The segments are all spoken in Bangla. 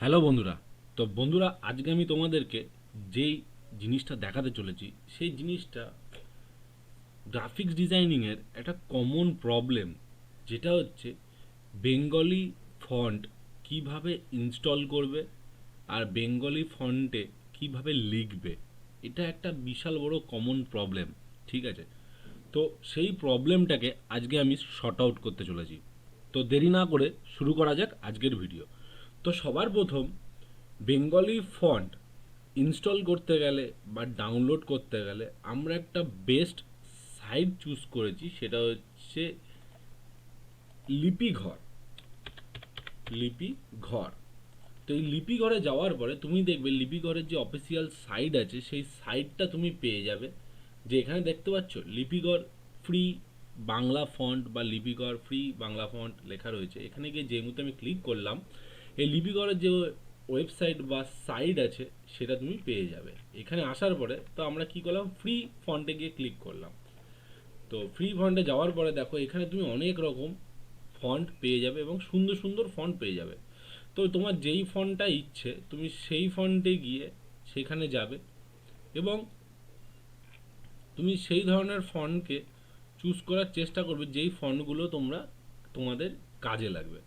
হ্যালো বন্ধুরা। তো বন্ধুরা, আজকে আমি তোমাদেরকে যেই জিনিসটা দেখাতে চলেছি সেই জিনিসটা গ্রাফিক্স ডিজাইনিংয়ের একটা কমন প্রবলেম, যেটা হচ্ছে বেঙ্গলি ফন্ট কিভাবে ইনস্টল করবে আর বেঙ্গলি ফন্টে কিভাবে লিখবে। এটা একটা বিশাল বড় কমন প্রবলেম। ঠিক আছে, তো সেই প্রবলেমটাকে আজকে আমি শর্ট আউট করতে চলেছি। তো দেরি না করে শুরু করা যাক আজকের ভিডিও। তো সবার প্রথম বেঙ্গলি ফন্ট ইনস্টল করতে গেলে বা ডাউনলোড করতে গেলে আমরা একটা বেস্ট সাইট চুজ করেছি, সেটা হচ্ছে লিপিঘর। লিপিঘর, তো এই লিপিঘরে যাওয়ার পরে তুমি দেখবে লিপিঘরের যে অফিসিয়াল সাইট আছে সেই সাইটটা তুমি পেয়ে যাবে। যে এখানে দেখতে পাচ্ছ লিপিঘর ফ্রি বাংলা ফন্ট বা লিপিঘর ফ্রি বাংলা ফন্ট লেখা রয়েছে। এখানে গিয়ে যে মুহূর্তে আমি ক্লিক করলাম, এই লিপিঘরের যে ওয়েবসাইট বা সাইট আছে সেটা তুমি পেয়ে যাবে। এখানে আসার পরে তো আমরা কি করলাম, ফ্রি ফন্টে গিয়ে ক্লিক করলাম। তো ফ্রি ফন্টে যাওয়ার পরে দেখো এখানে তুমি অনেক রকম ফন্ট পেয়ে যাবে এবং সুন্দর সুন্দর ফন্ট পেয়ে যাবে। তো তোমার যেই ফন্টটা ইচ্ছে তুমি সেই ফন্টে গিয়ে সেখানে যাবে এবং তুমি সেই ধরনের ফন্টকে চুজ করার চেষ্টা করবে যেই ফন্টগুলো তোমাদের কাজে লাগবে।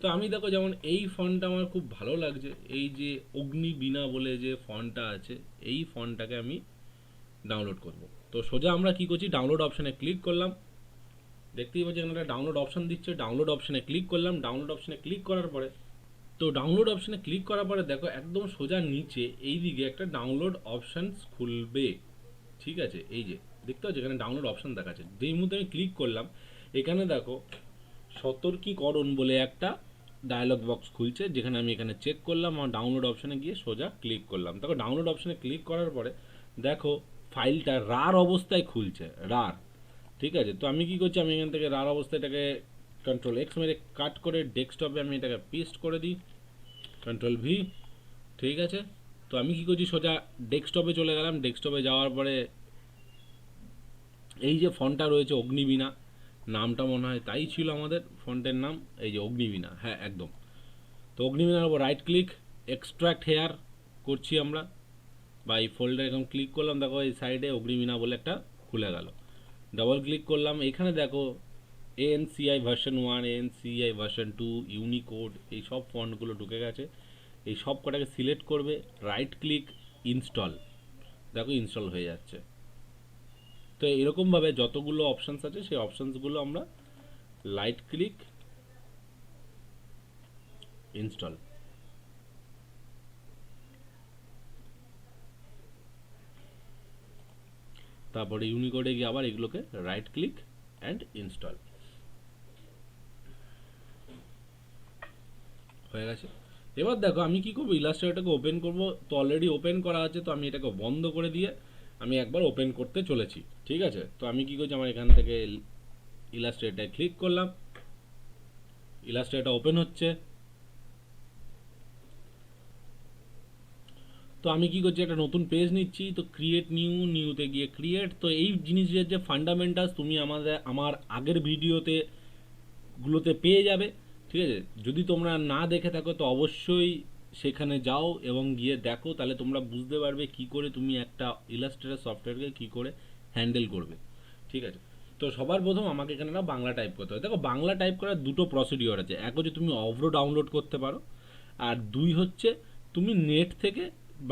তো আমি দেখো যেমন এই ফন্টটা আমার খুব ভালো লাগছে, এই যে অগ্নিবীণা বলে যে ফন্টটা আছে এই ফন্টটাকে আমি ডাউনলোড করব। তো সোজা আমরা কি করছি, ডাউনলোড অপশানে ক্লিক করলাম। দেখতেই পাচ্ছি এখানে একটা ডাউনলোড অপশান দিচ্ছে, ডাউনলোড অপশানে ক্লিক করলাম। ডাউনলোড অপশানে ক্লিক করার পরে তো ডাউনলোড অপশানে ক্লিক করার পরে দেখো একদম সোজা নিচে এই দিকে একটা ডাউনলোড অপশান খুলবে। ঠিক আছে, এই যে দেখতে পাচ্ছ এখানে ডাউনলোড অপশান দেখাচ্ছে। যেই মুহূর্তে আমি ক্লিক করলাম এখানে দেখো সতর্কীকরণ বলে একটা ডায়লগ বক্স খুলছে, যেখানে আমি এখানে চেক করলাম আমার ডাউনলোড অপশানে গিয়ে সোজা ক্লিক করলাম। দেখো ডাউনলোড অপশানে ক্লিক করার পরে দেখো ফাইলটা রার অবস্থায় খুলছে, রার। ঠিক আছে, তো আমি কি করছি, আমি এখান থেকে রার অবস্থায় এটাকে কন্ট্রোল এক্স মেরে কাট করে ডেস্কটপে আমি এটাকে পেস্ট করে দিই, কন্ট্রোল ভি। ঠিক আছে, তো আমি কি করছি, সোজা ডেস্কটপে চলে গেলাম। ডেস্কটপে যাওয়ার পরে এই যে ফন্টটা রয়েছে অগ্নিবীণা, নামটা মনে হয় তাই ছিল আমাদের ফন্টের নাম, এই যে অগ্নিবীণা, হ্যাঁ একদম। তো অগ্নিবীণার উপর রাইট ক্লিক, এক্সট্রাক্ট হেয়ার করছি আমরা, বা এই ফোল্ডার এখন ক্লিক করলাম। দেখো এই সাইডে অগ্নিবীণা বলে একটা খুলে গেল। ডাবল ক্লিক করলাম, এখানে দেখো এএনসিআই ভার্সন 1, এএনসিআই ভার্সন 2, ইউনিকোড, এই সব ফন্টগুলো ঢুকে গেছে। এই সব কটাকে সিলেক্ট করবে, রাইট ক্লিক, ইনস্টল। দেখো ইনস্টল হয়ে যাচ্ছে। তো এরকমভাবে যতগুলো অপশানস আছে সেই অপশানসগুলো আমরা রাইট ক্লিক, ইনস্টল, তারপরে ইউনিকোডে গিয়ে আবার এগুলোকে রাইট ক্লিক অ্যান্ড ইনস্টল হয়ে গেছে। এবার দেখো আমি কি করবো, ইলাস্ট্রেটরটাকে ওপেন করব। তো অলরেডি ওপেন করা আছে, তো আমি এটাকে বন্ধ করে দিয়ে আমি একবার ওপেন করতে চলেছি। ঠিক আছে, তো আমি কি করছি, আমার এখান থেকে ইলাস্ট্রেটরে ক্লিক করলাম, ইলাস্ট্রেটর ওপেন হচ্ছে। তো আমি কি করছি, একটা নতুন পেজ নিচ্ছি। তো ক্রিয়েট নিউতে গিয়ে ক্রিয়েট। তো এই জিনিসের যে ফান্ডামেন্টালস তুমি আমার আগের ভিডিওতে গুলোতে পেয়ে যাবে। ঠিক আছে, যদি তোমরা না দেখে থাকো তো অবশ্যই সেখানে যাও এবং গিয়ে দেখো, তাহলে তোমরা বুঝতে পারবে কি করে তুমি একটা ইলাস্ট্রেটর সফটওয়্যারকে কি করে হ্যান্ডেল করবে। ঠিক আছে, তো সবার প্রথম আমাকে এখানে না বাংলা টাইপ করতে হবে। দেখো বাংলা টাইপ করার দুটো প্রসিডিওর আছে, এক হচ্ছে তুমি অভ্র ডাউনলোড করতে পারো, আর দুই হচ্ছে তুমি নেট থেকে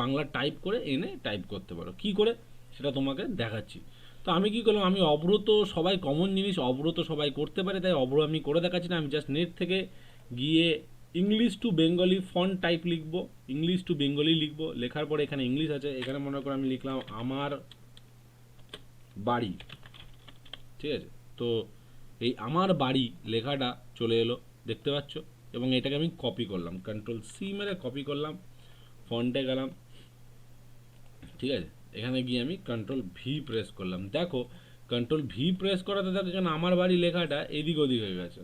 বাংলা টাইপ করে এনে টাইপ করতে পারো। কি করে সেটা তোমাকে দেখাচ্ছি। তো আমি কি করলাম, আমি অভ্র তো সবাই কমন জিনিস, অভ্র তো সবাই করতে পারে, তাই অভ্র আমি করে দেখাচ্ছি না। আমি জাস্ট নেট থেকে গিয়ে English to Bengali font type লিখবো, ইংলিশ টু বেঙ্গলি লিখবো। লেখার পরে এখানে ইংলিশ আছে, এখানে মনে করো আমি লিখলাম আমার বাড়ি। ঠিক আছে, তো এই আমার বাড়ি লেখাটা চলে এলো, দেখতে পাচ্ছ। এবং এটাকে আমি কপি করলাম, কন্ট্রোল সি মেরে কপি করলাম, ফন্টে গেলাম। ঠিক আছে, এখানে গিয়ে আমি কন্ট্রোল ভি প্রেস করলাম। দেখো কন্ট্রোল ভি প্রেস করাতে দেখো এখানে আমার বাড়ি লেখাটা এদিক ওদিক হয়ে গেছে।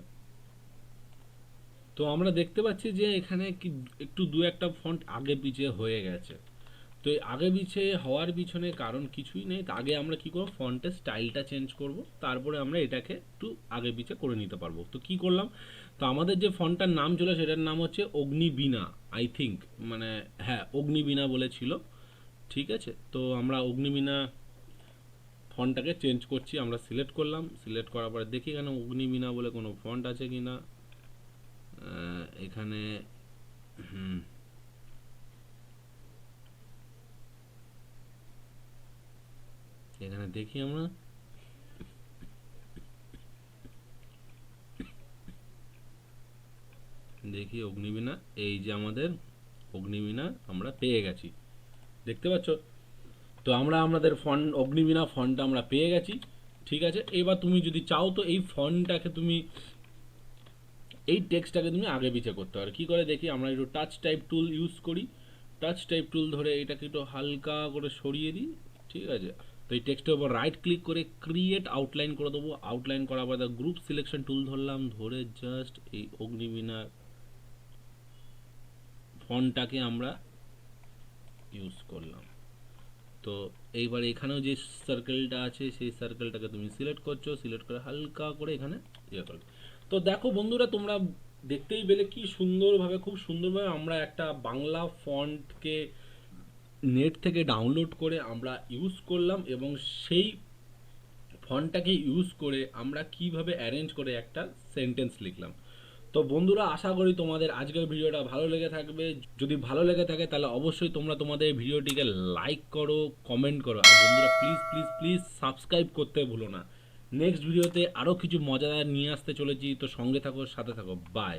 তো আমরা দেখতে পাচ্ছি যে এখানে কি একটু দু একটা ফন্ট আগে পিছিয়ে হয়ে গেছে। তো এই আগে পিছে হওয়ার পিছনে কারণ কিছুই নেই, আগে আমরা কি করব, ফন্টের স্টাইলটা চেঞ্জ করব, তারপরে আমরা এটাকে একটু আগে পিছে করে নিতে পারবো। তো কি করলাম, তো আমাদের যে ফন্টটার নাম ছিল সেটার নাম হচ্ছে অগ্নিবীণা, আই থিঙ্ক, মানে হ্যাঁ অগ্নিবীণা বলেছিল, ঠিক আছে। তো আমরা অগ্নিবীণা ফন্টটাকে চেঞ্জ করছি, আমরা সিলেক্ট করলাম, সিলেক্ট করার পরে দেখি এখানে অগ্নিবীণা বলে কোনো ফন্ট আছে কি না। এখানে এখানে দেখি আমরা, দেখি অগ্নিবীণা, এই যে আমাদের অগ্নিবীণা আমরা পেয়ে গেছি, দেখতে পাচ্ছ। তো আমরা আমাদের ফন্ট অগ্নিবীণা ফন্ট আমরা পেয়ে গেছি, ঠিক আছে। এবার তুমি যদি চাও তো এই ফন্টটাকে তুমি, এই টেক্সটটাকে তুমি আগে পিছে করতে পারো। কী করে দেখি, আমরা একটু টাচ টাইপ টুল ইউজ করি, টাচ টাইপ টুল ধরে এটাকে একটু হালকা করে সরিয়ে দিই, ঠিক আছে। তো এই টেক্সটের উপর রাইট ক্লিক করে ক্রিয়েট আউটলাইন করে দেবো, আউটলাইন করার পর গ্রুপ সিলেকশন টুল ধরলাম, ধরে জাস্ট এই অগ্নিবীণার ফন্টটাকে আমরা ইউজ করলাম। তো এইবার এখানেও যে সার্কেলটা আছে সেই সার্কেলটাকে তুমি সিলেক্ট করছো, সিলেক্ট করে হালকা করে এখানে ইয়ে করো। তো দেখো বন্ধুরা, তোমরা দেখতেই পেলে কি সুন্দরভাবে, খুব সুন্দরভাবে আমরা একটা বাংলা ফন্টকে নেট থেকে ডাউনলোড করে আমরা ইউজ করলাম, এবং সেই ফন্টটাকে ইউজ করে আমরা কিভাবে অ্যারেঞ্জ করে একটা সেন্টেন্স লিখলাম। তো বন্ধুরা, আশা করি তোমাদের আজকের ভিডিওটা ভালো লেগে থাকবে। যদি ভালো লেগে থাকে তাহলে অবশ্যই তোমরা তোমাদের ভিডিওটিকে লাইক করো, কমেন্ট করো, আর বন্ধুরা প্লিজ প্লিজ প্লিজ সাবস্ক্রাইব করতে ভুলো না। নেক্সট ভিডিওতে আরও কিছু মজাদার নিয়ে আসতে চলেছি, তো সঙ্গে থাকো, সাথে থাকো, বাই।